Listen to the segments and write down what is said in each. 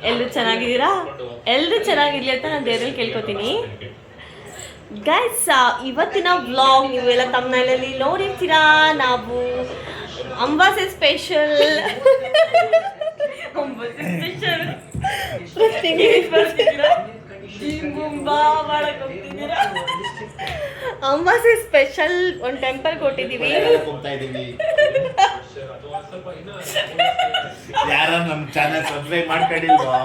ಎಲ್ಲರೂ ಚೆನ್ನಾಗಿದ್ದೀರಾ? ಎಲ್ಲರೂ ಚೆನ್ನಾಗಿರ್ಲಿ ಅಂತ ನಾನು ದೇವರಲ್ಲಿ ಕೇಳ್ಕೊತೀನಿ. ಗೈಸ್, ಇವತ್ತಿನ ವ್ಲಾಗ್ ನೀವೆಲ್ಲ ತಮ್ಮನೇಲಿ ನೋಡಿರ್ತೀರಾ. ನಾವು ಅಮಾವಾಸ್ಯೆ ಸ್ಪೆಷಲ್ ಅಮಾವಾಸ್ಯೆ ಸ್ಪೆಷಲ್ ಒಂದು ಟೆಂಪಲ್ ಕೊಟ್ಟಿದ್ದೀವಿ. ಯಾರ ನಮ್ಮ ಚಾನಲ್ ಸಬ್ಸ್ಕ್ರೈಬ್ ಮಾಡ್ಕೊಂಡಿಲ್ವೋ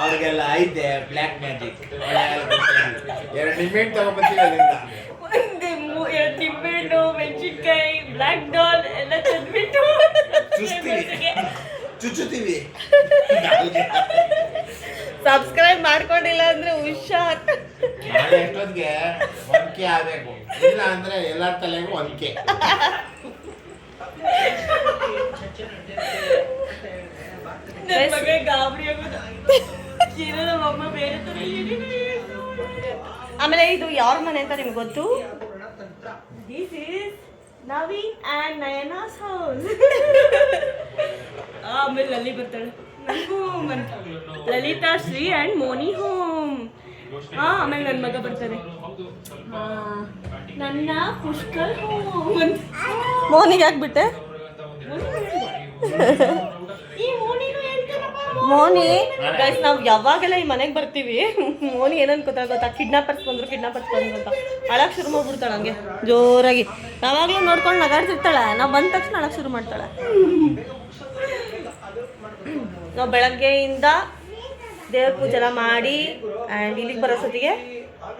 ಅವ್ರಿಗೆಲ್ಲ ಐತೆ ಬ್ಲ್ಯಾಕ್ ಮ್ಯಾಜಿಕ್. 2 ನಿಂಬೆಹಣ್ಣು ತಗೊಂಡ್ಬರ್ತೀವಿ ಅದರಿಂದ. ಎರಡು ನಿಂಬೆಹಣ್ಣು, ಮೆಣಸಿನ್ಕಾಯಿ, ಬ್ಲ್ಯಾಕ್ ಡಾಲ್ ಎಲ್ಲ ತಂದ್ಬಿಟ್ಟು ಚುಚ್ಚುತ್ತೀವಿ. ಸಬ್ಸ್ಕ್ರೈಬ್ ಮಾಡ್ಕೊಂಡಿಲ್ಲ ಅಂದ್ರೆ ಹುಷಾರ್. ನಾಳೆ ಎಷ್ಟೊತ್ತಿಗೆ 1K ಆಗಬೇಕು, ಇಲ್ಲ ಅಂದ್ರೆ ಎಲ್ಲರ ತಲೆಗೂ 1K. ಆಮೇಲೆ ಇದು ಯಾರ ಮನೆ ಅಂತ ನಿಮ್ಗೆ ಗೊತ್ತು? This is Naveen and Nayana's house. ಆಮೇಲೆ ಲಲಿ ಬರ್ತಾಳೆ, ಲಲಿತಾ ಶ್ರೀ ಅಂಡ್ ಮೋನಿ ಹೋಮ್. ಆಮೇಲೆ ನನ್ನ ಮಗ ಬರ್ತಾರೆ, ನನ್ನ ಪುಷ್ಕರ್ ಹೋಮ್. ಮೋನಿಗೆ ಹಾಕ್ಬಿಟ್ಟೆ. ಮೋನಿ ಗೈಸ್, ನಾವು ಯಾವಾಗೆಲ್ಲ ಈ ಮನೆಗೆ ಬರ್ತೀವಿ, ಮೋನಿ ಏನನ್ ಗೊತ್ತಾ, ಕಿಡ್ನಾಪರ್ಸ್ ಬಂದ್ರು ಅಂತ ಅಳಕ್ ಶುರು ಮಾಡ್ಬಿಡ್ತಾಳೆ. ಹಂಗೆ ಜೋರಾಗಿ ಯಾವಾಗಲೂ ನೋಡ್ಕೊಂಡು ನಗಾಡ್ತಿರ್ತಾಳೆ. ನಾವು ಬಂದ ತಕ್ಷಣ ಅಳಕ್ ಶುರು ಮಾಡ್ತಾಳೆ. ನಾವು ಬೆಳಗ್ಗೆಯಿಂದ ದೇವ್ರ ಪೂಜೆ ಎಲ್ಲ ಮಾಡಿ ಆ್ಯಂಡ್ ಇಲ್ಲಿಗೆ ಬರೋಸೊತ್ತಿಗೆ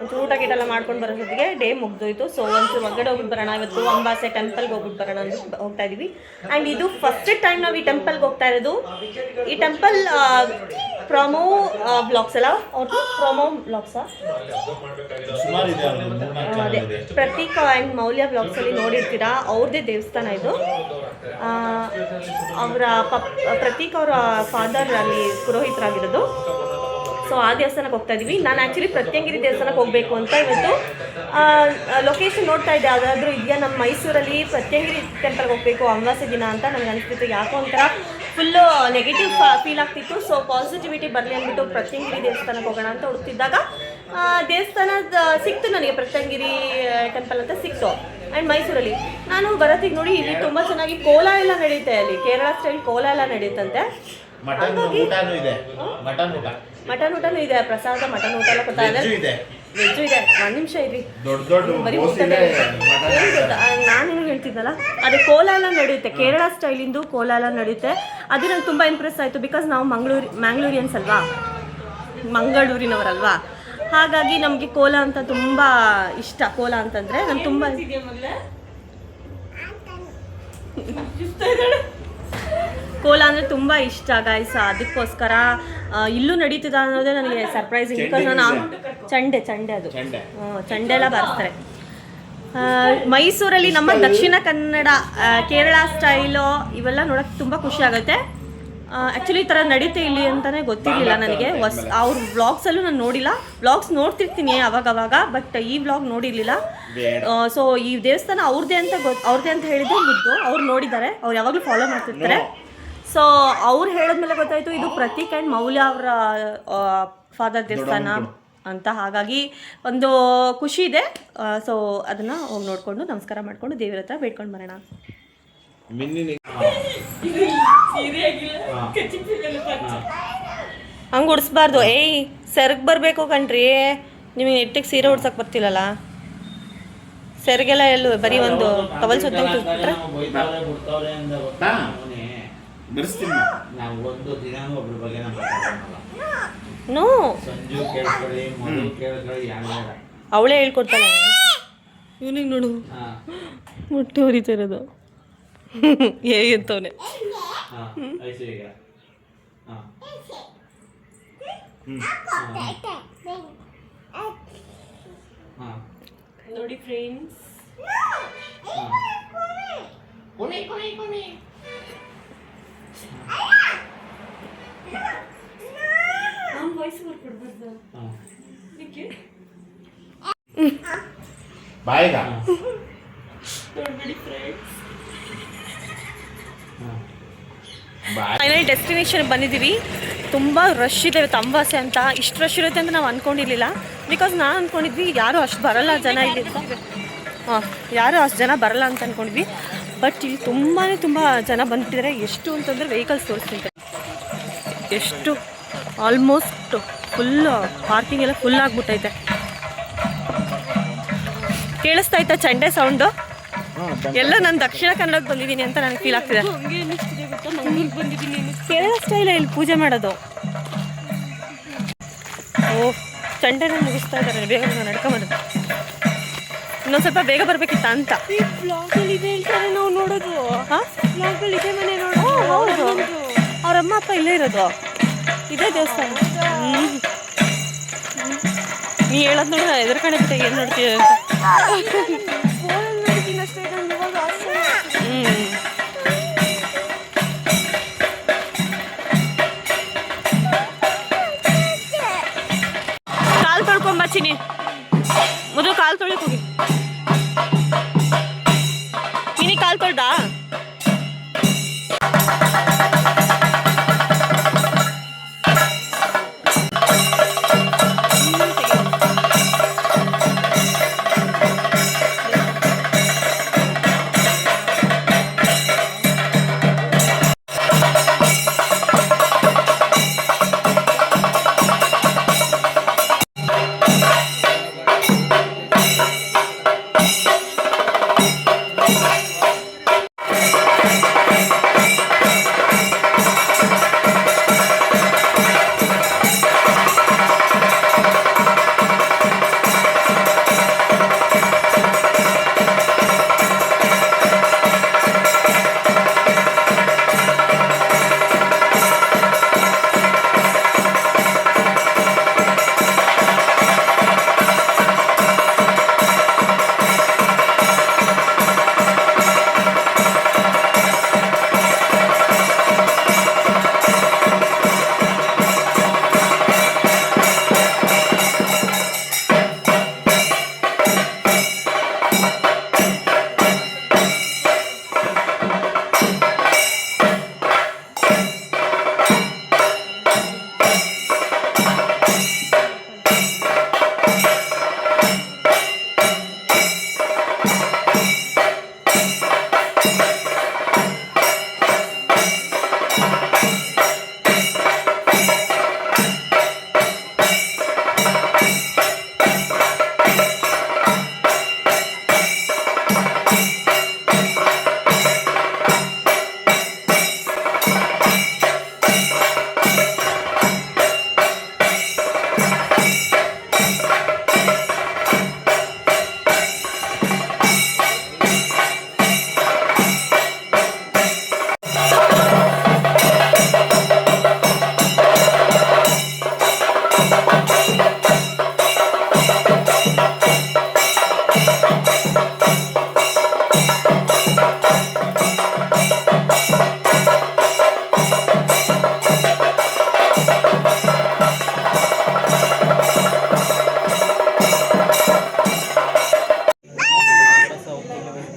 ಒಂಚೂರು ಊಟ ಗೀಟ ಮಾಡ್ಕೊಂಡು ಬರೋಸೊತ್ತಿಗೆ ಡೇ ಮುಗ್ದೋಯ್ತು. ಸೊ ಒಂಚೂರು ಹೊರಗಡೆ ಹೋಗ್ಬಿಟ್ಟು ಬರೋಣ. ಇವತ್ತು ಅಮಾವಾಸ್ಯೆ ಟೆಂಪಲ್ಗೆ ಹೋಗ್ಬಿಟ್ಟು ಬರೋಣ ಅಂತ ಹೋಗ್ತಾ ಇದ್ದೀವಿ. ಆ್ಯಂಡ್ ಇದು ಫಸ್ಟ್ ಟೈಮ್ ನಾವು ಈ ಟೆಂಪಲ್ಗೆ ಹೋಗ್ತಾ ಇರೋದು. ಈ ಟೆಂಪಲ್ ಪ್ರೊಮೋ ಬ್ಲಾಗ್ಸ್ ಅಲ್ಲ, ಅವ್ರದ್ದು ಪ್ರೊಮೋ ಬ್ಲಾಗ್ಸಾ, ಅದೇ ಪ್ರತೀಕ್ ಆ್ಯಂಡ್ ಮೌಲ್ಯ ಬ್ಲಾಗ್ಸಲ್ಲಿ ನೋಡಿರ್ತೀರಾ. ಅವ್ರದ್ದೇ ದೇವಸ್ಥಾನ ಇದು. ಅವರ ಪ್ರತೀಕ್ ಅವರ ಫಾದರ್ ಅಲ್ಲಿ ಪುರೋಹಿತರಾಗಿರೋದು. ಸೊ ಆ ದೇವಸ್ಥಾನಕ್ಕೆ ಹೋಗ್ತಾ ಇದ್ದೀವಿ. ನಾನು ಆ್ಯಕ್ಚುಲಿ ಪ್ರತ್ಯಂಗಿರಿ ದೇವಸ್ಥಾನಕ್ಕೆ ಹೋಗಬೇಕು ಅಂತ ಇವತ್ತು ಲೊಕೇಶನ್ ನೋಡ್ತಾ ಇದ್ದೆ. ಯಾವುದಾದ್ರೂ ಇದೆಯಾ ನಮ್ಮ ಮೈಸೂರಲ್ಲಿ ಪ್ರತ್ಯಂಗಿರಿ ಟೆಂಪಲ್ಗೆ ಹೋಗಬೇಕು ಅಮಾವಾಸ್ಯೆ ದಿನ ಅಂತ ನನಗೆ ಅನಿಸ್ತಿತ್ತು. ಯಾಕೋ ಒಂಥರ ಫುಲ್ಲು ನೆಗೆಟಿವ್ ಫೀಲ್ ಆಗ್ತಿತ್ತು. ಸೊ ಪಾಸಿಟಿವಿಟಿ ಬರಲಿ ಅಂದ್ಬಿಟ್ಟು ಪ್ರತ್ಯಂಗಿರಿ ದೇವಸ್ಥಾನಕ್ಕೆ ಹೋಗೋಣ ಅಂತ ಹುಡುಕ್ತಿದ್ದಾಗ ದೇವಸ್ಥಾನದ ಸಿಕ್ತು ನನಗೆ, ಪ್ರತ್ಯಂಗಿರಿ ಟೆಂಪಲ್ ಅಂತ ಸಿಕ್ತು. ಆ್ಯಂಡ್ ಮೈಸೂರಲ್ಲಿ ನಾನು ಬರೋತ್ತಿಗೆ ನೋಡಿ ಇಲ್ಲಿ ತುಂಬ ಚೆನ್ನಾಗಿ ಕೋಲ ಎಲ್ಲ ನಡೆಯುತ್ತೆ. ಅಲ್ಲಿ ಕೇರಳ ಸ್ಟೈಲ್ ಕೋಲ ಎಲ್ಲ ನಡೆಯುತ್ತಂತೆ. ಮಟನ್ ಊಟನೂ ಇದೆ, ಮಟನ್ ಊಟನೂ ಇದೆ, ಪ್ರಸಾದ ಮಟನ್ ಊಟ ಎಲ್ಲ ಕೊಡ್ತಾ ಇದೆ, ವೆಜ್ಜು ಇದೆ. 1 ನಿಮಿಷ ಇರಿ, ಬರೀ ನಾನೇನು ಹೇಳ್ತಿದ್ದಲ್ಲ, ಅದೇ ಕೋಲ ಎಲ್ಲ ನಡೆಯುತ್ತೆ, ಕೇರಳ ಸ್ಟೈಲಿಂದು ಕೋಲ ಎಲ್ಲ ನಡೆಯುತ್ತೆ. ಅದು ನಂಗೆ ತುಂಬ ಇಂಪ್ರೆಸ್ ಆಯಿತು. ಬಿಕಾಸ್ ನಾವು ಮ್ಯಾಂಗ್ಳೂರಿಯನ್ಸ್ ಅಲ್ವಾ, ಮಂಗಳೂರಿನವರಲ್ವಾ, ಹಾಗಾಗಿ ನಮಗೆ ಕೋಲ ಅಂತ ತುಂಬ ಇಷ್ಟ. ಕೋಲ ಅಂತಂದರೆ ನಂಗೆ ತುಂಬ ಕೋಲ ಅಂದರೆ ತುಂಬ ಇಷ್ಟ ಗಾಯ್ಸ್. ಅದಕ್ಕೋಸ್ಕರ ಇಲ್ಲೂ ನಡೀತದ ಅನ್ನೋದೇ ನನಗೆ ಸರ್ಪ್ರೈಸಿಂಗ್. ಬಿಕಾಸ್ ನಾನು ಚಂಡೆ ಅದು ಚಂಡೆ ಎಲ್ಲ ಬಾರಿಸ್ತಾರೆ ಮೈಸೂರಲ್ಲಿ. ನಮ್ಮ ದಕ್ಷಿಣ ಕನ್ನಡ ಕೇರಳ ಸ್ಟೈಲು ಇವೆಲ್ಲ ನೋಡೋಕ್ಕೆ ತುಂಬ ಖುಷಿ ಆಗುತ್ತೆ. ಆ್ಯಕ್ಚುಲಿ ಈ ಥರ ನಡೀತೆ ಇಲ್ಲಿ ಅಂತಲೇ ಗೊತ್ತಿರಲಿಲ್ಲ ನನಗೆ. ಅವ್ರ ವ್ಲಾಗ್ಸಲ್ಲೂ ನಾನು ನೋಡಿಲ್ಲ. ವ್ಲಾಗ್ಸ್ ನೋಡ್ತಿರ್ತೀನಿ ಅವಾಗವಾಗ, ಬಟ್ ಈ ವ್ಲಾಗ್ ನೋಡಿರಲಿಲ್ಲ. ಸೊ ಈ ದೇವಸ್ಥಾನ ಅವ್ರದ್ದೇ ಅಂತ ಹೇಳಿದ್ದು ಗೊತ್ತು. ಅವ್ರು ನೋಡಿದ್ದಾರೆ, ಅವ್ರು ಯಾವಾಗಲೂ ಫಾಲೋ ಮಾಡ್ತಿರ್ತಾರೆ. ಸೊ ಅವ್ರು ಹೇಳಿದ್ಮೇಲೆ ಗೊತ್ತಾಯಿತು ಇದು ಪ್ರತೀಕ್ ಆ್ಯಂಡ್ ಮೌಲ್ಯ ಅವರ ಫಾದರ್ ದೇವಸ್ಥಾನ ಅಂತ. ಹಾಗಾಗಿ ಒಂದು ಖುಷಿ ಇದೆ. ಸೊ ಅದನ್ನು ಹೋಗಿ ನೋಡಿಕೊಂಡು ನಮಸ್ಕಾರ ಮಾಡಿಕೊಂಡು ದೇವರ ಹತ್ರ ಬೇಡ್ಕೊಂಡು ಬರೋಣ. ಹಂಗೆ ಉಡಿಸ್ಬಾರ್ದು. ಏಯ್ ಸೆರ್ಗ್ ಬರಬೇಕು ಕಣ್ರಿ. ನಿಮಗೆ ನೆಟ್ಟಿಗೆ ಸೀರೆ ಉಡ್ಸಕ್ಕೆ ಬರ್ತಿಲ್ಲಲ್ಲ. ಸೆರ್ಗೆಲ್ಲ ಎಲ್ಲೂ ಬರೀ ಒಂದು ಟವಲ್ ಸುತ್ತ ಬಿಟ್ರೆ ನೋ, ಅವಳೇ ಹೇಳ್ಕೊಡ್ತಾಳೆ. ಇವನಿಗೆ ನೋಡು ಮುಟ್ಟೆ ಹೊರಿತಾ ಇರೋದು ಹೇಗಂತವನೆ. ನೋಡಿ ಫ್ರೆಂಡ್ಸ್, ನಮ್ಮ ವಾಯ್ಸ್ ಕೊಡ್ಬಾರ್ದು ಬಾಯಿಗ ನೋಡ್ಬಿಡಿ ಫ್ರೆಂಡ್ಸ್. ಫೈನಲ್ ಡೆಸ್ಟಿನೇಷನ್ ಬಂದಿದ್ದೀವಿ. ತುಂಬ ರಶ್ ಇದೆ ಇವತ್ತು ಅಮಾವಾಸ್ಯೆ ಅಂತ. ಇಷ್ಟು ರಶ್ ಇರುತ್ತೆ ಅಂತ ನಾವು ಅಂದ್ಕೊಂಡಿರಲಿಲ್ಲ. ಬಿಕಾಸ್ ನಾನು ಅಂದ್ಕೊಂಡಿದ್ವಿ ಯಾರೂ ಅಷ್ಟು ಬರಲ್ಲ ಜನ ಇಲ್ಲಿ ಅಂತ. ಯಾರೂ ಅಷ್ಟು ಜನ ಬರಲ್ಲ ಅಂತ ಅಂದ್ಕೊಂಡಿದ್ವಿ. ಬಟ್ ಇಲ್ಲಿ ತುಂಬ ಜನ ಬಂದುಬಿಟ್ಟಿದ್ದಾರೆ. ಎಷ್ಟು ಅಂತಂದರೆ ವೆಹಿಕಲ್ಸ್ ತೋರಿಸ್ತಿದ್ದಾರೆ, ಎಷ್ಟು ಆಲ್ಮೋಸ್ಟ್ ಫುಲ್ ಪಾರ್ಕಿಂಗ್ ಎಲ್ಲ ಫುಲ್ ಆಗಿಬಿಟ್ಟೈತೆ. ಕೇಳಿಸ್ತಾ ಇತ್ತಾ ಚಂಡೆ ಸೌಂಡು? ಎಲ್ಲ ನಾನು ದಕ್ಷಿಣ ಕನ್ನಡಕ್ಕೆ ಬಂದಿದ್ದೀನಿ ಅಂತ ನನಗೆ ಫೀಲ್ ಆಗ್ತಿದೆ. ಕೇರಳ ಸ್ಟೈಲ ಇಲ್ಲಿ ಪೂಜೆ ಮಾಡೋದು. ಓಹ್, ಚಂಡೆನ ಮುಗಿಸ್ತಾ ಇದ್ದಾರೆ. ಬೇಗ ನಡ್ಕೊಂಬರೋದು. ಇನ್ನೊಂದು ಸ್ವಲ್ಪ ಬೇಗ ಬರಬೇಕಿತ್ತ ಅಂತ. ನಾವು ನೋಡೋದು ಇದೆ ಮನೆ ನೋಡೋದು. ಹೌದು, ಅವ್ರ ಅಮ್ಮ ಅಪ್ಪ ಇಲ್ಲೇ ಇರೋದು. ಇದೇ ದೇವಸ್ಥಾನ. ನೀ ಹೇಳೋದು ನೋಡ ಎದುರ್ಕಣೆ ಬಿಟ್ಟೆ ಏನು ನೋಡ್ತೀಯ ಅಂತ. ಕಾಲು ತೊಳ್ಕೊಂಬಚ್ಚಿನಿ ಮೊದಲು. ಕಾಲು ತೊಳಿಕ್ ಹೋಗಿ. ನೀನು ಕಾಲು ತೊಳ್ದಾ?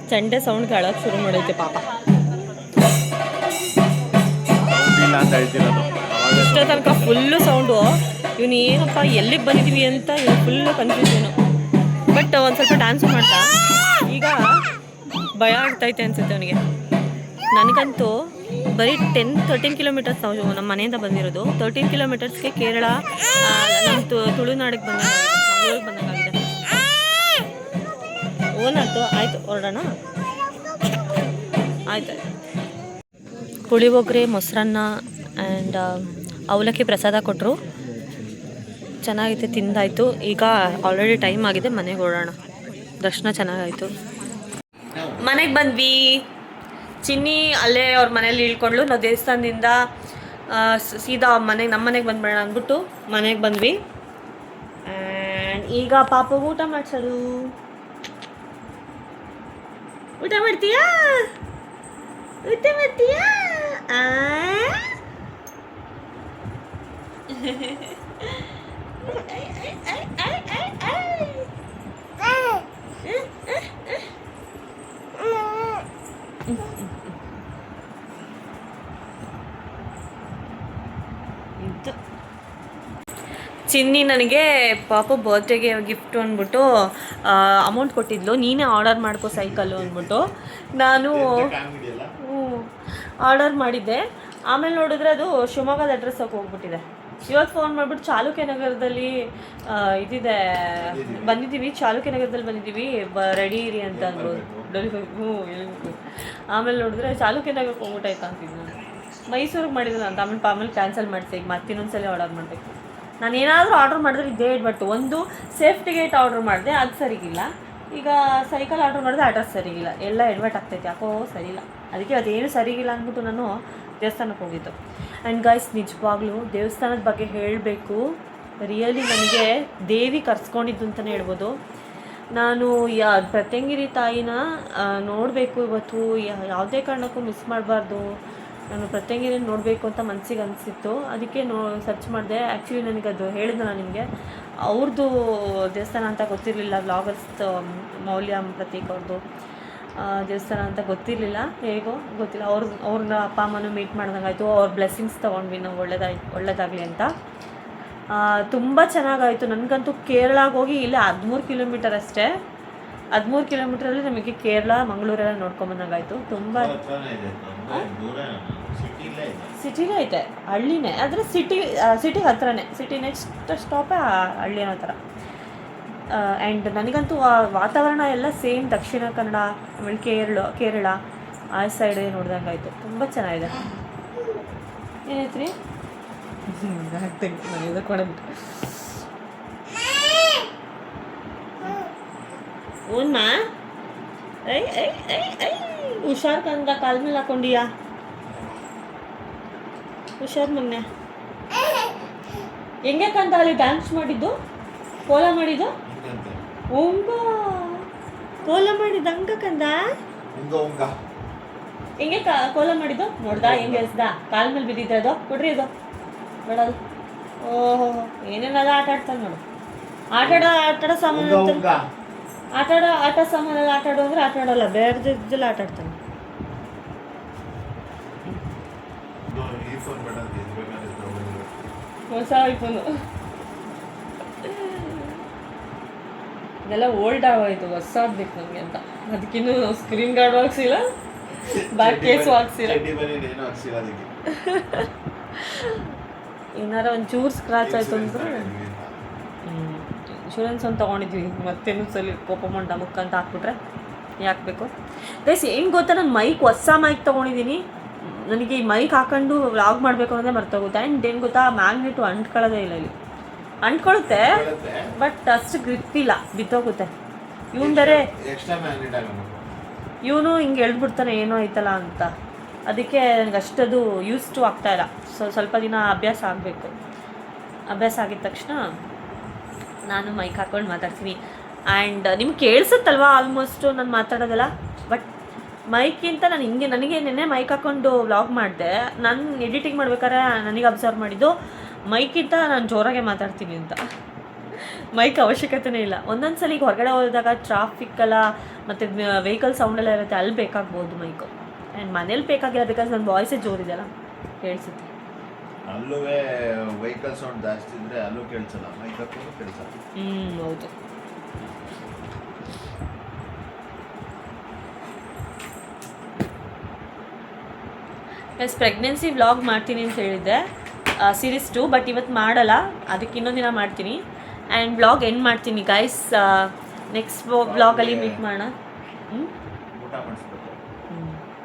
ಚಂಡೆ ಸೌಂಡ್ ಕೇಳೋಕೆ ಶುರು ಮಾಡೈತೆ ಪಾಪ. ಇಷ್ಟ ತನಕ ಫುಲ್ಲು ಸೌಂಡು. ಇವನು ಏನಪ್ಪ ಎಲ್ಲಿಗೆ ಬಂದಿದ್ದೀವಿ ಅಂತ ಇವನು ಫುಲ್ಲು ಕನ್ಫ್ಯೂಷನು. ಬಟ್ ಒಂದು ಸ್ವಲ್ಪ ಡ್ಯಾನ್ಸು ಮಾಡ್ತಾ ಈಗ ಭಯ ಆಗ್ತೈತೆ ಅನ್ಸುತ್ತೆ ಅವನಿಗೆ. ನನಗಂತೂ ಬರೀ 10-13 ಕಿಲೋಮೀಟರ್ಸ್ ನಾವು ನಮ್ಮ ಮನೆಯಿಂದ ಬಂದಿರೋದು. 13 ಕಿಲೋಮೀಟರ್ಸ್ಗೆ ಕೇರಳ, ನಮ್ಮ ತುಳುನಾಡಿಗೆ ಮಂಗಳೂರಿಗೆ ಬಂದಂಗಾಗಿದೆ. ಓನಾಯ್ತು, ಆಯಿತು ಹೊರಡೋಣ. ಆಯ್ತು. ಪುಳಿಯೋಗರೆ, ಮೊಸರನ್ನ ಆ್ಯಂಡ್ ಅವಲಕ್ಕಿ ಪ್ರಸಾದ ಕೊಟ್ಟರು. ಚೆನ್ನಾಗೈತೆ, ತಿಂದಾಯಿತು. ಈಗ ಆಲ್ರೆಡಿ ಟೈಮ್ ಆಗಿದೆ, ಮನೆಗೆ ಹೊರಡೋಣ. ದರ್ಶನ ಚೆನ್ನಾಗಾಯಿತು. ಮನೆಗೆ ಬಂದ್ವಿ. ಚಿನ್ನಿ ಅಲ್ಲೇ ಅವ್ರ ಮನೇಲಿ ಇಳ್ಕೊಂಡ್ಲು. ನಾವು ದೇವಸ್ಥಾನದಿಂದ ಸೀದಾ ನಮ್ಮ ಮನೆಗೆ ಬಂದ್ಬೇಡ ಅಂದ್ಬಿಟ್ಟು ಮನೆಗೆ ಬಂದ್ವಿ. ಆ್ಯಂಡ್ ಈಗ ಪಾಪ ಊಟ ಮಾಡ್ಸೋದು. ಊಟ ಮಾಡ್ತೀಯಾ? ಊಟ ಮಾಡ್ತೀಯಾ? ಆಯಿತು. ಚಿನ್ನಿ ನನಗೆ ಪಾಪ ಬರ್ತ್ಡೇಗೆ ಗಿಫ್ಟು ಅಂದ್ಬಿಟ್ಟು ಅಮೌಂಟ್ ಕೊಟ್ಟಿದ್ಲು, ನೀನೇ ಆರ್ಡರ್ ಮಾಡ್ಕೋ ಸೈಕಲ್ಲು ಅಂದ್ಬಿಟ್ಟು. ನಾನು ಆರ್ಡರ್ ಮಾಡಿದ್ದೆ. ಆಮೇಲೆ ನೋಡಿದ್ರೆ ಅದು ಶಿವಮೊಗ್ಗದ ಅಡ್ರೆಸ್ಸಕ್ಕೆ ಹೋಗ್ಬಿಟ್ಟಿದೆ. ಇವತ್ತು ಫೋನ್ ಮಾಡಿಬಿಟ್ಟು ಚಾಲುಕ್ಯನಗರದಲ್ಲಿ ಇದಿದೆ, ಬಂದಿದ್ದೀವಿ, ಚಾಲುಕ್ಯನಗರದಲ್ಲಿ ಬಂದಿದ್ದೀವಿ, ರೆಡಿ ಇರಿ ಅಂತ ಅನ್ಬೋದು. ಆಮೇಲೆ ನೋಡಿದ್ರೆ ಚಾಲುಕ್ಯನಗರಕ್ಕೆ ಹೋಗ್ಬಿಟ್ಟಾಯ್ತು ಅಂತಿದ್ದು. ನಾನು ಮೈಸೂರಿಗೆ ಮಾಡಿದ್ದಿಲ್ಲ ಅಂತ ಆಮೇಲೆ ಕ್ಯಾನ್ಸಲ್ ಮಾಡಿದೆ. ಈಗ ಮತ್ತೆ ಇನ್ನೊಂದ್ಸಲ ಆರ್ಡರ್ ಮಾಡಬೇಕು. ನಾನು ಏನಾದರೂ ಆರ್ಡ್ರ್ ಮಾಡಿದ್ರೆ ಇದೇ ಬಟ್ ಒಂದು ಸೇಫ್ಟಿ ಗೇಟ್ ಆರ್ಡ್ರ್ ಮಾಡಿದೆ, ಅದು ಸರಿಗಿಲ್ಲ. ಈಗ ಸೈಕಲ್ ಆರ್ಡ್ರ್ ಮಾಡಿದ್ರೆ ಅಡ್ರೆಸ್ ಸರಿಗಿಲ್ಲ, ಎಲ್ಲ ಎಡ್ವರ್ಟ್ ಆಗ್ತೈತೆ, ಯಾಕೋ ಸರಿಯಿಲ್ಲ. ಅದಕ್ಕೆ ಅದೇನು ಸರಿಗಿಲ್ಲ ಅಂದ್ಬಿಟ್ಟು ನಾನು ದೇವಸ್ಥಾನಕ್ಕೆ ಹೋಗಿದ್ದು. ಆ್ಯಂಡ್ ಗೈಸ್, ನಿಜವಾಗ್ಲೂ ದೇವಸ್ಥಾನದ ಬಗ್ಗೆ ಹೇಳಬೇಕು, ರಿಯಲಿ ನನಗೆ ದೇವಿ ಕರ್ಸ್ಕೊಂಡಿದ್ದು ಅಂತಲೇ ಹೇಳ್ಬೋದು. ನಾನು ಪ್ರತ್ಯಂಗಿರಿ ತಾಯಿನ ನೋಡಬೇಕು ಇವತ್ತು, ಯಾವುದೇ ಕಾರಣಕ್ಕೂ ಮಿಸ್ ಮಾಡಬಾರ್ದು. ನಾನು ಪ್ರತ್ಯಂಗಿರಿ ನೋಡಬೇಕು ಅಂತ ಮನಸ್ಸಿಗೆ ಅನಿಸಿತ್ತು, ಅದಕ್ಕೆ ಸರ್ಚ್ ಮಾಡಿದೆ. ಆ್ಯಕ್ಚುಲಿ ನನಗದು ಹೇಳಿದ್ನಲ್ಲ ನಿಮಗೆ, ಅವ್ರದ್ದು ದೇವಸ್ಥಾನ ಅಂತ ಗೊತ್ತಿರಲಿಲ್ಲ. ವ್ಲಾಗರ್ಸ್ ಮೌಲ್ಯ ಪ್ರತೀಕ್ ಅವ್ರದ್ದು ದೇವಸ್ಥಾನ ಅಂತ ಗೊತ್ತಿರಲಿಲ್ಲ, ಹೇಗೋ ಗೊತ್ತಿಲ್ಲ. ಅವ್ರನ್ನ ಅಪ್ಪ ಅಮ್ಮನೂ ಮೀಟ್ ಮಾಡ್ದಂಗಾಯಿತು, ಅವ್ರ ಬ್ಲೆಸ್ಸಿಂಗ್ಸ್ ತೊಗೊಂಡ್ವಿ ನಾವು, ಒಳ್ಳೇದಾಗಲಿ ಅಂತ. ತುಂಬ ಚೆನ್ನಾಗಾಯಿತು. ನನಗಂತೂ ಕೇರಳಾಗೆ ಹೋಗಿ ಇಲ್ಲೇ 13 ಕಿಲೋಮೀಟರ್ ಅಷ್ಟೇ, 13 ಕಿಲೋಮೀಟ್ರಲ್ಲಿ ನಮಗೆ ಕೇರಳ ಮಂಗಳೂರೆಲ್ಲ ನೋಡ್ಕೊಂಬಂದಂಗಾಯಿತು. ತುಂಬ ಸಿಟಿಲೇ ಐತೆ, ಹಳ್ಳಿನೇ, ಆದರೆ ಸಿಟಿಗೆ ಹತ್ರನೇ, ಸಿಟಿ ನೆಕ್ಸ್ಟ್ ಸ್ಟಾಪೇ ಹಳ್ಳಿ ಅನ್ನೋ ಥರ. ಆ್ಯಂಡ್ ನನಗಂತೂ ವಾತಾವರಣ ಎಲ್ಲ ಸೇಮ್ ದಕ್ಷಿಣ ಕನ್ನಡ, ಆಮೇಲೆ ಕೇರಳ ಆ ಸೈಡೇ ನೋಡ್ದಂಗಾಯಿತು. ತುಂಬ ಚೆನ್ನಾಗಿದೆ. ಏನೈತ್ರಿ ಕೊಡಬಿಟ್ಟು ಓನ್ಮ ಐ ಐ ಐ ಐ ಹುಷಾರ್ ಕಂದ, ಕಾಲ ಮೇಲೆ ಹಾಕೊಂಡಿಯಾ, ಹುಷಾರ್. ಮೊನ್ನೆ ಹೆಂಗೆ ಕಂದ ಅಲ್ಲಿ ಡ್ಯಾನ್ಸ್ ಮಾಡಿದ್ದು, ಕೋಲ ಮಾಡಿದ್ದು, ಉಂಗ ಕೋಲ ಮಾಡಿದ್ದು ಹಂಗ ಕಂದ, ಹೆಂಗೆ ಕೋಲ ಮಾಡಿದ್ದು ನೋಡ್ದ, ಹೆಂಗೆ ಎಸ್ದ, ಕಾಲ ಮೇಲೆ ಬಿದ್ದಿದ್ದ, ಅದು ಕೊಡ್ರಿ ಅದು ಬೇಡದು. ಓಹೋ, ಏನೇನೆಲ್ಲ ಆಟ ಆಡ್ತಾನೆ ನೋಡು. ಆಟಾಡೋ ಸಾಮಾನು ಆಟ ಸಾಮಾನೆಲ್ಲ ಆಟಾಡೋ ಅಂದ್ರೆ ಆಟ ಆಡೋಲ್ಲ, ಬೇರೆದೆಲ್ಲ ಆಟ ಆಡ್ತಾನೆ. ಹೊಸ ಐಫೋನು ಇದೆಲ್ಲ ಓಲ್ಡ್ ಆಗೋಯ್ತು, ಹೊಸದು ಬೇಕು ನನಗೆ ಅಂತ. ಅದಕ್ಕಿನ್ನೂ ಸ್ಕ್ರೀನ್ ಗಾರ್ಡು ಹಾಕ್ಸಿಲ್ಲ, ಬ್ಯಾಕ್ ಕೇಸು ಹಾಕ್ಸಿಲ್ಲ. ಏನಾರ ಒಂಚೂರು ಸ್ಕ್ರಾಚ್ ಆಯಿತು ಅಂದ್ರೆ ಇನ್ಶೂರೆನ್ಸ್ ಒಂದು ತೊಗೊಂಡಿದ್ವಿ, ಮತ್ತೇನೊಂದ್ಸಲಿ ಕೋಪ ಮಂಡ ಮುಖ ಅಂತ ಹಾಕ್ಬಿಟ್ರೆ ಯಾಕೆ ಬೇಕು ಗೈಸ್. ಏನು ಗೊತ್ತಾ, ನಾನು ಹೊಸ ಮೈಕ್ ತೊಗೊಂಡಿದ್ದೀನಿ. ನನಗೆ ಈ ಮೈಕ್ ಹಾಕೊಂಡು ವ್ಲಾಗ್ ಮಾಡಬೇಕು ಅನ್ನೋದೇ ಮರ್ತೋಗುತ್ತೆ. ಆ್ಯಂಡ್ ಏನು ಗೊತ್ತಾ, ಮ್ಯಾಗ್ನೆಟು ಅಂಟ್ಕೊಳ್ಳೋದೇ ಇಲ್ಲ, ಇಲ್ಲಿ ಅಂಟ್ಕೊಳ್ಳುತ್ತೆ ಬಟ್ ಅಷ್ಟು ಗ್ರಿಪ್ ಇಲ್ಲ, ಬಿದ್ದೋಗುತ್ತೆ. ಇವನು ಬೇರೆ ಇವನು ಹಿಂಗೆ ಎಳ್ಬಿಡ್ತಾನೆ ಏನೋ ಐತಲ್ಲ ಅಂತ, ಅದಕ್ಕೆ ನನಗೆ ಅಷ್ಟದು ಯೂಸ್ ಟು ಆಗ್ತಾಯಿಲ್ಲ. ಸ್ವಲ್ಪ ದಿನ ಅಭ್ಯಾಸ ಆಗಬೇಕು. ಅಭ್ಯಾಸ ಆಗಿದ ತಕ್ಷಣ ನಾನು ಮೈಕ್ ಹಾಕ್ಕೊಂಡು ಮಾತಾಡ್ತೀನಿ. ಆ್ಯಂಡ್ ನಿಮ್ಗೆ ಕೇಳಿಸುತ್ತಲ್ವಾ ಆಲ್ಮೋಸ್ಟು ನಾನು ಮಾತಾಡೋದಲ್ಲ, ಬಟ್ ಮೈಕ್ಗಿಂತ ನನಗೆ ನೆನ್ನೆ ಮೈಕ್ ಹಾಕ್ಕೊಂಡು ವ್ಲಾಗ್ ಮಾಡಿದೆ. ನಾನು ಎಡಿಟಿಂಗ್ ಮಾಡ್ಬೇಕಾದ್ರೆ ನನಗೆ ಅಬ್ಸರ್ವ್ ಮಾಡಿದ್ದು ಮೈಕ್ಗಿಂತ ನಾನು ಜೋರಾಗೆ ಮಾತಾಡ್ತೀನಿ ಅಂತ. ಮೈಕ್ ಅವಶ್ಯಕತೆನೇ ಇಲ್ಲ. ಒಂದೊಂದು ಸಲ ಈಗ ಹೊರಗಡೆ ಹೋದಾಗ ಟ್ರಾಫಿಕ್ಕೆಲ್ಲ ಮತ್ತು ವೆಹಿಕಲ್ ಸೌಂಡೆಲ್ಲ ಇರುತ್ತೆ, ಅಲ್ಲಿ ಬೇಕಾಗ್ಬೋದು ಮೈಕು. ಆ್ಯಂಡ್ ಮನೇಲಿ ಬೇಕಾಗಿಲ್ಲ, ಬಿಕಾಸ್ ನನ್ನ ವಾಯ್ಸೇ ಜೋರಿದೆಯಲ್ಲ, ಕೇಳಿಸುತ್ತೆ. ಅಲ್ಲೂ ವೆಹಿಕಲ್ ಸೌಂಡ್ ಜಾಸ್ತಿ ಇದ್ರೆ ಅಲ್ಲೂ ಕೇಳಿಸಲ್ಲ, ಮೈಕ್ ಹಾಕೊಂಡು ಕೇಳಿಸಲ್ಲ. ಹೌದು. ಪ್ರೆಗ್ನೆನ್ಸಿ ವ್ಲಾಗ್ ಮಾಡ್ತೀನಿ ಅಂತ ಹೇಳಿದ್ದೆ, ಸೀರೀಸ್ 2, ಬಟ್ ಇವತ್ತು ಮಾಡಲ್ಲ, ಅದಕ್ಕೆ ಇನ್ನೊಂದು ದಿನ ಮಾಡ್ತೀನಿ. ಆ್ಯಂಡ್ ವ್ಲಾಗ್ ಎಂಡ್ ಮಾಡ್ತೀನಿ ಗೈಸ್. ನೆಕ್ಸ್ಟ್ ವ್ಲಾಗಲ್ಲಿ ಮೀಟ್ ಮಾಡೋಣ.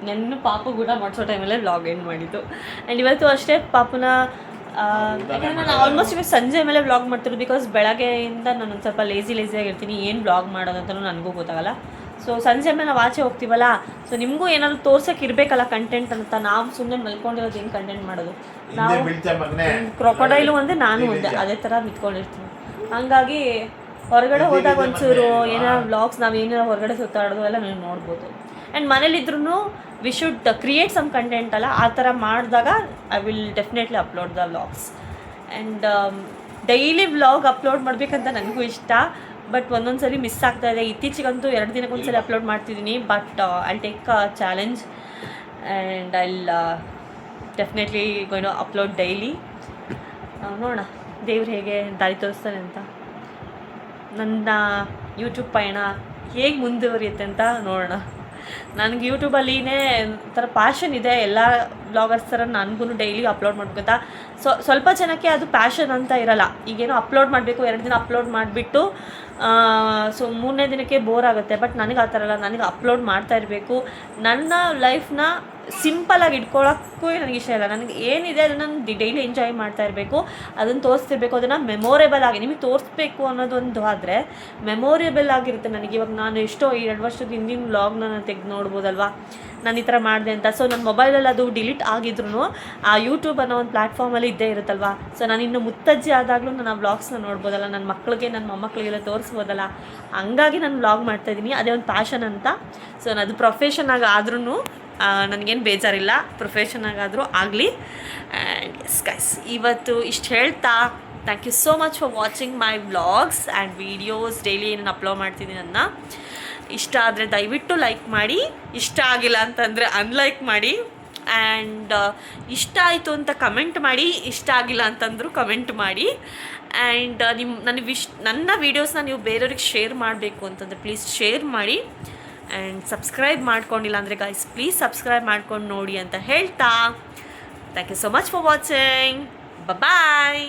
ನನ್ನ ಪಾಪು ಊಟ ಮಾಡಿಸೋ ಟೈಮಲ್ಲೇ ವ್ಲಾಗ್ ಎಂಡ್ ಮಾಡಿದ್ದು. ಆ್ಯಂಡ್ ಇವತ್ತು ಅಷ್ಟೇ ಪಾಪುನ ಯಾಕಂದರೆ ನಾನು ಆಲ್ಮೋಸ್ಟ್ ಇವಾಗ ಸಂಜೆ ಮೇಲೆ ವ್ಲಾಗ್ ಮಾಡ್ತಿರೋದು, ಬಿಕಾಸ್ ಬೆಳಗ್ಗೆಯಿಂದ ನಾನು ಒಂದು ಸ್ವಲ್ಪ ಲೇಸಿಯಾಗಿರ್ತೀನಿ, ಏನು ವ್ಲಾಗ್ ಮಾಡೋದಂತಲೂ ನನಗೂ ಗೊತ್ತಾಗಲ್ಲ. ಸೊ ಸಂಜೆ ಮೇಲೆ ನಾವು ಆಚೆ ಹೋಗ್ತೀವಲ್ಲ, ಸೊ ನಿಮಗೂ ಏನಾದರೂ ತೋರ್ಸೋಕೆ ಇರಬೇಕಲ್ಲ ಕಂಟೆಂಟ್ ಅಂತ. ನಾವು ಸುಮ್ಮನೆ ಮಲ್ಕೊಂಡಿರೋದು ಏನು ಕಂಟೆಂಟ್ ಮಾಡೋದು, ನಾವು ಕ್ರೊಕೊಡೈಲು ಒಂದೇ, ನಾನು ಒಂದೇ, ಅದೇ ಥರ ನಿಂತ್ಕೊಂಡಿರ್ತೀನಿ. ಹಂಗಾಗಿ ಹೊರಗಡೆ ಹೋದಾಗ ಒಂಚೂರು ಏನಾರು ವ್ಲಾಗ್ಸ್, ನಾವು ಏನಾರು ಹೊರಗಡೆ ಸುತ್ತಾಡೋದು ಎಲ್ಲ ನೀವು ನೋಡ್ಬೋದು. ಆ್ಯಂಡ್ ಮನೇಲಿದ್ರೂ we should create some content ಅಲ್ಲ, ಆ ಥರ ಮಾಡಿದಾಗ I will definitely upload the vlogs. And daily vlog upload ಮಾಡಬೇಕಂತ ನನಗೂ ಇಷ್ಟ, ಬಟ್ ಒಂದೊಂದು ಸರಿ ಮಿಸ್ ಆಗ್ತಾಯಿದೆ. ಇತ್ತೀಚೆಗಂತೂ 2 ದಿನಕ್ಕೊಂದ್ಸರಿ ಅಪ್ಲೋಡ್ ಮಾಡ್ತಿದ್ದೀನಿ, but I take a challenge and I definitely going to upload daily. ನೋಡೋಣ ದೇವ್ರು ಹೇಗೆ ದಾರಿ ತೋರಿಸ್ತಾನೆ ಅಂತ. ನನ್ನ ಯೂಟ್ಯೂಬ್ ಪಯಣ ಹೇಗೆ ಮುಂದುವರಿಯುತ್ತೆ ಅಂತ ನೋಡೋಣ. ನನಗೆ ಯೂಟ್ಯೂಬಲ್ಲಿನೇ ಒಂಥರ ಪ್ಯಾಷನ್ ಇದೆ, ಎಲ್ಲ ಬ್ಲಾಗರ್ಸ್ ಥರ ನನಗೂ ಡೈಲಿ ಅಪ್ಲೋಡ್ ಮಾಡ್ಬೇಕಂತ. ಸ್ವಲ್ಪ ಜನಕ್ಕೆ ಅದು ಪ್ಯಾಷನ್ ಅಂತ ಇರಲ್ಲ. ಈಗೇನೋ ಅಪ್ಲೋಡ್ ಮಾಡಬೇಕು, 2 ದಿನ ಅಪ್ಲೋಡ್ ಮಾಡಿಬಿಟ್ಟು ಸೊ 3ನೇ ದಿನಕ್ಕೆ ಬೋರ್ ಆಗುತ್ತೆ. ಬಟ್ ನನಗೆ ಆ ಥರ ಅಲ್ಲ, ನನಗೆ ಅಪ್ಲೋಡ್ ಮಾಡ್ತಾ ಇರಬೇಕು. ನನ್ನ ಲೈಫ್ನ ಸಿಂಪಲಾಗಿ ಇಟ್ಕೊಳ್ಳೋಕ್ಕೂ ನನಗೆ ಇಷ್ಟ ಇಲ್ಲ. ನನಗೆ ಏನಿದೆ ಅದನ್ನು ನಾನು ಡೈಲಿ ಎಂಜಾಯ್ ಮಾಡ್ತಾ ಇರಬೇಕು, ಅದನ್ನು ತೋರಿಸ್ತಿರ್ಬೇಕು, ಅದನ್ನು ಮೆಮೊರೇಬಲ್ ಆಗಿ ನಿಮಗೆ ತೋರಿಸ್ಬೇಕು ಅನ್ನೋದೊಂದು ಆದರೆ ಮೆಮೊರೇಬಲ್ ಆಗಿರುತ್ತೆ ನನಗೆ. ಇವಾಗ ನಾನು ಎಷ್ಟೋ 2 ವರ್ಷದ ಹಿಂದಿನ ವ್ಲಾಗ್ನ ನಾನು ತೆಗೆದು ನೋಡ್ಬೋದಲ್ವಾ ನಾನು ಈ ಥರ ಮಾಡಿದೆ ಅಂತ. ಸೊ ನನ್ನ ಮೊಬೈಲಲ್ಲಿ ಅದು ಡಿಲೀಟ್ ಆಗಿದ್ರು ಆ ಯೂಟ್ಯೂಬ್ ಅನ್ನೋ ಒಂದು ಪ್ಲ್ಯಾಟ್ಫಾರ್ಮಲ್ಲಿ ಇದ್ದೇ ಇರುತ್ತಲ್ವ. ಸೊ ನಾನು ಇನ್ನು ಮುತ್ತಜ್ಜಿ ಆದಾಗಲೂ ನಾನು ಆ ವ್ಲಾಗ್ಸ್ನ ನೋಡ್ಬೋದಲ್ಲ, ನನ್ನ ಮಕ್ಕಳಿಗೆ ನನ್ನ ಮೊಮ್ಮಕ್ಕಳಿಗೆಲ್ಲ ತೋರಿಸ್ಬೋದಲ್ಲ. ಹಂಗಾಗಿ ನಾನು ವ್ಲಾಗ್ ಮಾಡ್ತಾಯಿದ್ದೀನಿ, ಅದೇ ಒಂದು ಪ್ಯಾಷನ್ ಅಂತ. ಸೊ ನಾನು ಅದು ಪ್ರೊಫೆಷನಾಗಿ ಆದ್ರೂ ನನಗೇನು ಬೇಜಾರಿಲ್ಲ, ಪ್ರೊಫೆಷನಾಗಾದರೂ ಆಗಲಿ. ಆ್ಯಂಡ್ ಎಸ್ ಗೈಸ್, ಇವತ್ತು ಇಷ್ಟು ಹೇಳ್ತಾ thank you so much for watching my vlogs and videos. Daily ಏನೇನು ಅಪ್ಲೋಡ್ ಮಾಡ್ತಿದ್ದೀನಿ ನನ್ನ ಇಷ್ಟ ಆದರೆ ದಯವಿಟ್ಟು ಲೈಕ್ ಮಾಡಿ, ಇಷ್ಟ ಆಗಿಲ್ಲ ಅಂತಂದರೆ ಅನ್ಲೈಕ್ ಮಾಡಿ. ಆ್ಯಂಡ್ ಇಷ್ಟ ಆಯಿತು ಅಂತ ಕಮೆಂಟ್ ಮಾಡಿ, ಇಷ್ಟ ಆಗಿಲ್ಲ ಅಂತಂದರೂ ಕಮೆಂಟ್ ಮಾಡಿ. ಆ್ಯಂಡ್ ನನ್ನ ವೀಡಿಯೋಸ್ನ ನೀವು ಬೇರೆಯವ್ರಿಗೆ ಶೇರ್ ಮಾಡಬೇಕು ಅಂತಂದರೆ ಪ್ಲೀಸ್ ಶೇರ್ ಮಾಡಿ. ಆ್ಯಂಡ್ ಸಬ್ಸ್ಕ್ರೈಬ್ ಮಾಡ್ಕೊಂಡಿಲ್ಲ ಅಂದರೆ ಗೈಸ್ ಪ್ಲೀಸ್ ಸಬ್ಸ್ಕ್ರೈಬ್ ಮಾಡ್ಕೊಂಡು ನೋಡಿ ಅಂತ ಹೇಳ್ತಾ thank you so much for watching. Bye.